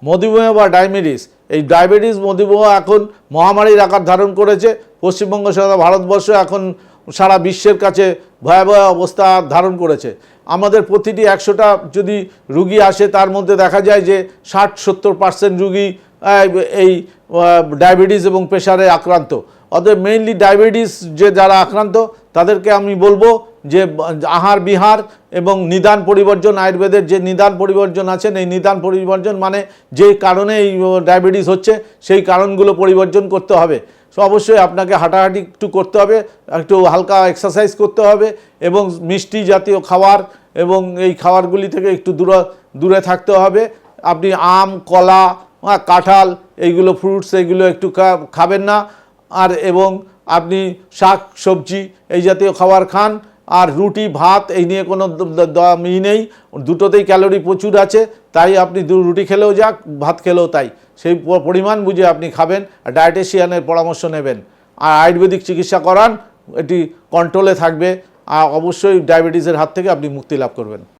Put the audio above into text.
মধুমেহ বা ডায়াবেটিস, এই ডায়াবেটিস মধুমেহ এখন মহামারীর আকার ধারণ করেছে। পশ্চিমবঙ্গ সহ ভারতবর্ষ এখন সারা বিশ্বের কাছে ভয়াবহ অবস্থা ধারণ করেছে। আমাদের প্রতিটি 100টা যদি রুগী আসে তার মধ্যে দেখা যায় যে 60-70% রুগী এই ডায়াবেটিস এবং প্রেশারে আক্রান্ত। অতএব মেইনলি ডায়াবেটিস যে যারা আক্রান্ত তাদেরকে আমি বলবো যে আহার বিহার এবং নিদান পরিবর্জন, আয়ুর্বেদের যে নিদান পরিবর্জন আছেন, এই নিদান পরিবর্জন মানে যে কারণে এই ডায়াবেটিস হচ্ছে সেই কারণগুলো পরিবর্জন করতে হবে। সো অবশ্যই আপনাকে হাঁটাহাঁটি একটু করতে হবে, একটু হালকা এক্সারসাইজ করতে হবে এবং মিষ্টি জাতীয় খাবার এবং এই খাবারগুলি থেকে একটু দূরে থাকতে হবে। আপনি আম, কলা, কাঁঠাল, এইগুলো ফ্রুটস এইগুলো একটু খাবেন না। আর এবং আপনি শাক সবজি এই জাতীয় খাবার খান। আর রুটি ভাত এই নিয়ে কোনো নেই, দুটোতেই ক্যালোরি প্রচুর আছে, তাই আপনি রুটি খেলেও যাক, ভাত খেলেও তাই, সেই পরিমাণ বুঝে আপনি খাবেন। আর ডায়েটিশিয়ানের পরামর্শ নেবেন আর আয়ুর্বেদিক চিকিৎসা করান, এটি কন্ট্রোলে থাকবে। আর অবশ্যই ডায়াবেটিসের হাত থেকে আপনি মুক্তি লাভ করবেন।